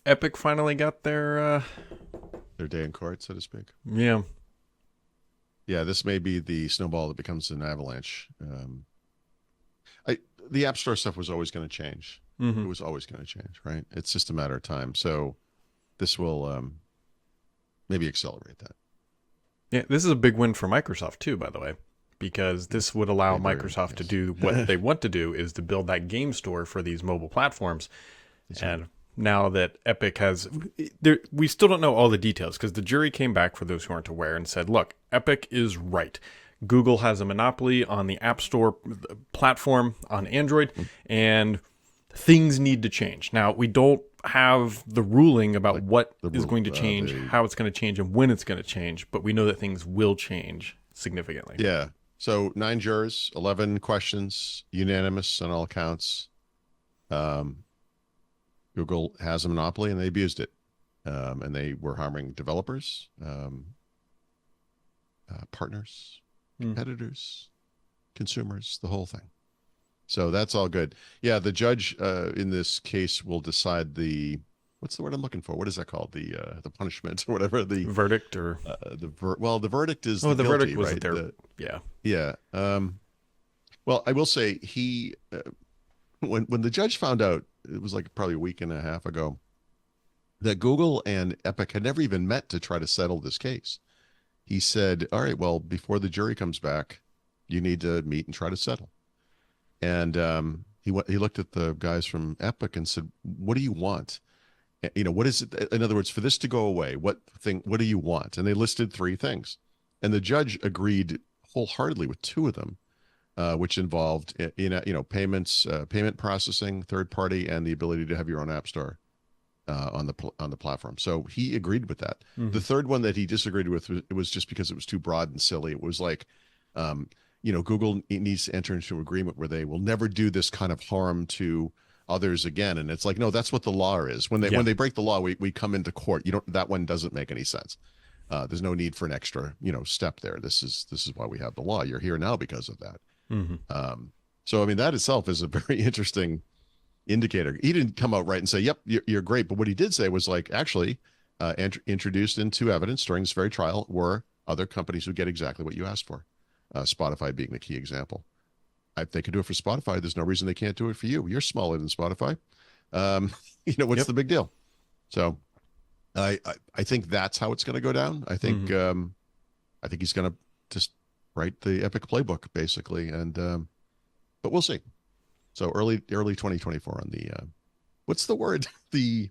Epic finally got Their day in court, so to speak. yeah. Yeah, this may be the snowball that becomes an avalanche. I the App Store stuff was always going to change. Hmm. It was always going to change, right? It's just a matter of time. So this will maybe accelerate that. Yeah, this is a big win for Microsoft too, by the way, because this would I allow agree. Microsoft to do what Yes, they want to do is to build that game store for these mobile platforms. that's right. And now that Epic has, we still don't know all the details because the jury came back, for those who aren't aware, and said, look, Epic is right. Google has a monopoly on the App Store platform on Android, and things need to change. Now, we don't have the ruling about Like what the is rule, going to change, the how it's going to change, and when it's going to change, but we know that things will change significantly. yeah. So 9 jurors, 11 questions, unanimous on all counts. Um, Google has a monopoly and they abused it. And they were harming developers, partners, Mm. competitors, consumers, the whole thing. So that's all good. Yeah, the judge in this case will decide the what's the word I'm looking for? What is that called? The punishment or whatever. Verdict or The verdict is oh, the the verdict guilty, was that right? they're yeah. Yeah. Well, I will say when the judge found out, it was like probably a week and a half ago, that Google and Epic had never even met to try to settle this case. He said, "All right, well, before the jury comes back, you need to meet and try to settle." And he looked at the guys from Epic and said, "What do you want? What is it? In other words, for this to go away, what do you want?" And they listed 3 things, and the judge agreed wholeheartedly with 2 of them, which involved payments, payment processing, third party, and the ability to have your own app store on the platform. So he agreed with that. Mm-hmm. The third one that he disagreed with was just because it was too broad and silly. It was like, Google needs to enter into an agreement where they will never do this kind of harm to others again. And it's like, no, that's what the law is. When they Yeah. when they break the law, we come into court. That one doesn't make any sense. There's no need for an extra step there. This is why we have the law. You're here now because of that. Mm-hmm. So I mean that itself is a very interesting indicator. He didn't come out right and say, "Yep, you're great," but what he did say was like, actually, introduced into evidence during this very trial were other companies who get exactly what you asked for. Spotify being the key example. If they could do it for Spotify, there's no reason they can't do it for you. You're smaller than Spotify. What's Yep. the big deal? So I think that's how it's going to go down. I think he's going to just write the Epic playbook basically, and but we'll see. So early 2024 on the what's the word? The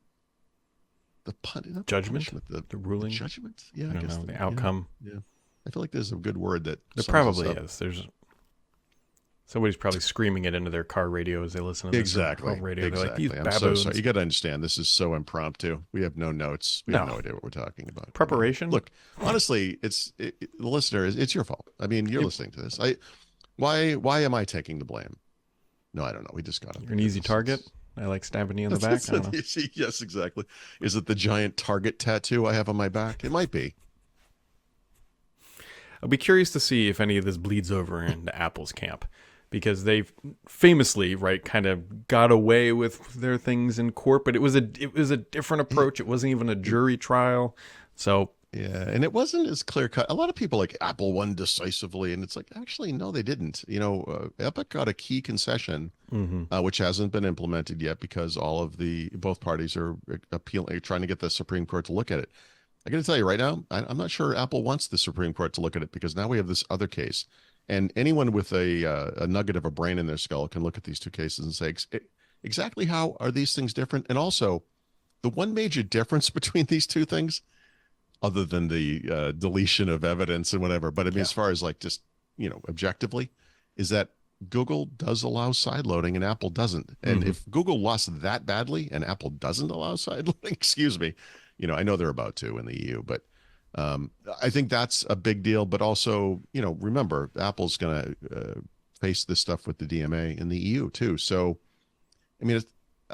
not the Judgment, punishment, the the ruling. judgment. Yeah, I I don't guess know the outcome. yeah. I feel like there's a good word that There sums this probably up. is. There's somebody's probably screaming it into their car radio as they listen to this Exactly. home radio. They're like, these Exactly. I'm so baboons. sorry. You got to understand, this is so impromptu. We have no notes. We have No no idea what we're talking about. preparation. Look, honestly, the listener it's your fault. I mean, you're Yep. listening to this. Why am I taking the blame? No, I don't know. We just got You're an easy target. I like stabbing you in the back. I don't know. Yes, exactly. Is it the giant target tattoo I have on my back? It might be. I'll be curious to see if any of this bleeds over into Apple's camp, because they've famously, right, kind of got away with their things in court, but it was a different approach. It wasn't even a jury trial, so Yeah, and it wasn't as clear cut. A lot of people like Apple won decisively, and it's like actually no, they didn't. Epic got a key concession, mhm. which hasn't been implemented yet because both parties are appealing, trying to get the Supreme Court to look at it. I got to tell you right now, I'm not sure Apple wants the Supreme Court to look at it because now we have this other case, and anyone with a nugget of a brain in their skull can look at these 2 cases and say exactly how are these things different, and also the one major difference between these 2 things other than the deletion of evidence and whatever. But I mean, Yeah. as far as like just, objectively, is that Google does allow sideloading and Apple doesn't. And Mhm. if Google lost that badly and Apple doesn't allow sideloading, excuse me, I know they're about to in the EU, but I think that's a big deal. But also, remember, Apple's going to face this stuff with the DMA in the EU too. So, I mean,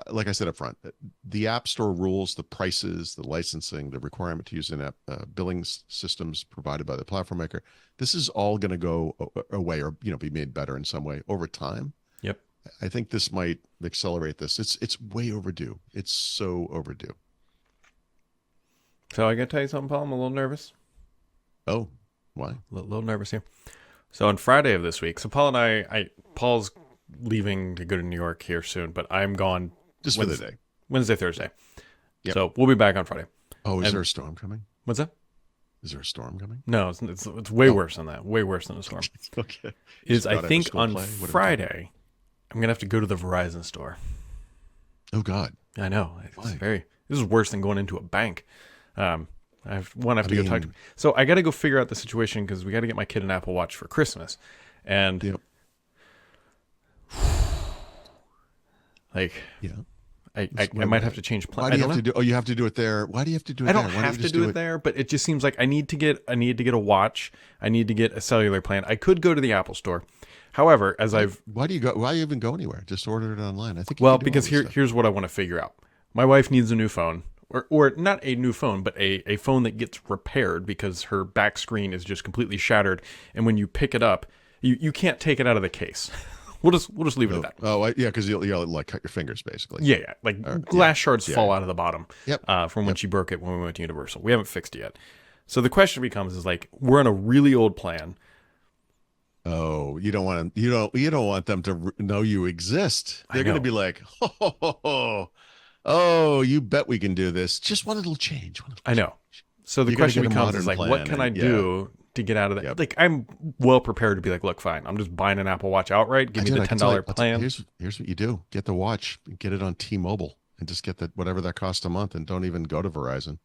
like I said up front, the App Store rules, the prices, the licensing, the requirement to use in-app billing systems provided by the platform maker, this is all going to go away or be made better in some way over time. Yep. I think this might accelerate this. It's way overdue. It's so overdue. So I gotta tell you something, Paul. I'm a little nervous. Oh, why? Little nervous here. So on Friday of this week, so Paul and Paul's leaving to go to New York here soon, but I'm gone Just for the day. Wednesday, Thursday. Yep. So we'll be back on Friday. Oh, is there a storm coming? What's that? Is there a storm coming? No, it's way worse than that. Way worse than a storm. Okay. I think on Friday, I'm gonna have to go to the Verizon store. Oh God. I know. Why? This is worse than going into a bank. I have to go talk to. So I got to go figure out the situation because we got to get my kid an Apple Watch for Christmas, and Yep. like, Yeah. I might have to change plans. Why do you have to do? Oh, you have to do it there. Why do you have to do it? I don't there? Why have you to do it there, but it just seems like I need to get a watch. I need to get a cellular plan. I could go to the Apple store. However, Why do you go? Why even go anywhere? Just order it online. I think. Well, because here's what I want to figure out. My wife needs a new phone, or not a new phone, but a phone that gets repaired because her back screen is just completely shattered, and when you pick it up, you can't take it out of the case. We'll just leave it at that. Oh, yeah, because you'll like cut your fingers basically. Yeah. Like glass shards fall out of the bottom. Yep. From when she broke it when we went to Universal. We haven't fixed it yet. So the question becomes is like we're on a really old plan. Oh, you don't want them. You don't want them to know you exist. They're going to be like, oh, you bet we can do this. Just one little change. I know. So the question becomes is like, what can I do to get out of that? Yep. Like, I'm well prepared to be like, look, fine. I'm just buying an Apple Watch outright. Give me the $10 plan. Here's what you do: get the watch, get it on T-Mobile, and just get that whatever that costs a month, and don't even go to Verizon.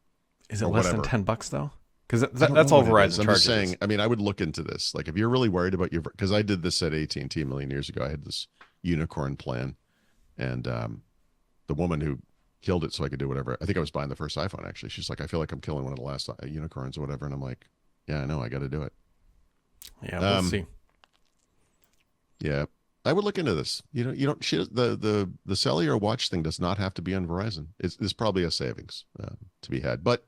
Is it less than $10 though? Because that's all Verizon charges. I'm just saying. I mean, I would look into this. Like, if you're really worried about because I did this at AT&T a million years ago. I had this unicorn plan, and the woman who killed it so I could do whatever. I think I was buying the first iPhone, actually. She's like, I feel like I'm killing one of the last unicorns or whatever. And I'm like, yeah, I know, I got to do it. Yeah, we'll see. Yeah, I would look into this. You don't, the cellular watch thing does not have to be on Verizon. It's probably a savings to be had. But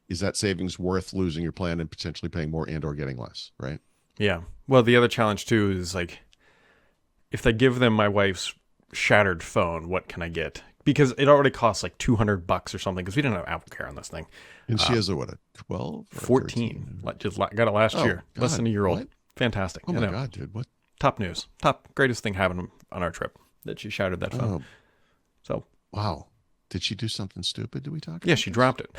is that savings worth losing your plan and potentially paying more and or getting less, right? Yeah. Well, the other challenge too is like, if they give them my wife's shattered phone, what can I get? Because it already costs like $200 or something because we didn't have Apple Care on this thing. And she has a 12? 14. Just got it last year. God. Less than a year old. What? Fantastic. Oh my God, dude. What? Top news. Greatest thing happened on our trip that she shattered that phone. So. Wow. Did she do something stupid? Did we talk about Yeah, she dropped it.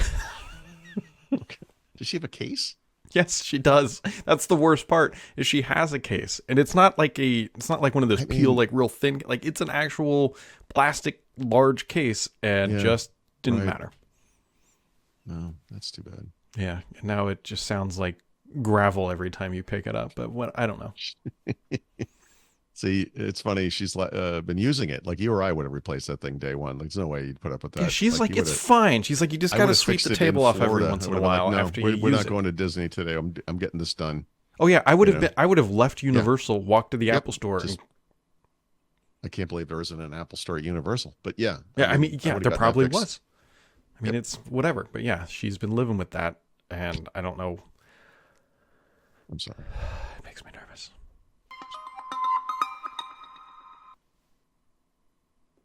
Okay. Does she have a case? Yes, she does. That's the worst part is she has a case. And it's not like one of those like real thin, like it's an actual plastic large case and just didn't matter. No, that's too bad. Yeah. And now it just sounds like gravel every time you pick it up, but I don't know. See, it's funny. She's been using it. Like you or I would have replaced that thing day one. Like, there's no way you'd put up with that. Yeah, she's like it's fine. She's like, you just got to sweep the table off every once in a while. No, after we're not going to Disney today. I'm getting this done. Oh yeah, I would have left Universal, walked to the Apple store. I can't believe there isn't an Apple store at Universal. But yeah. I mean, there probably was. I mean, it's whatever. But yeah, she's been living with that, and I don't know. I'm sorry.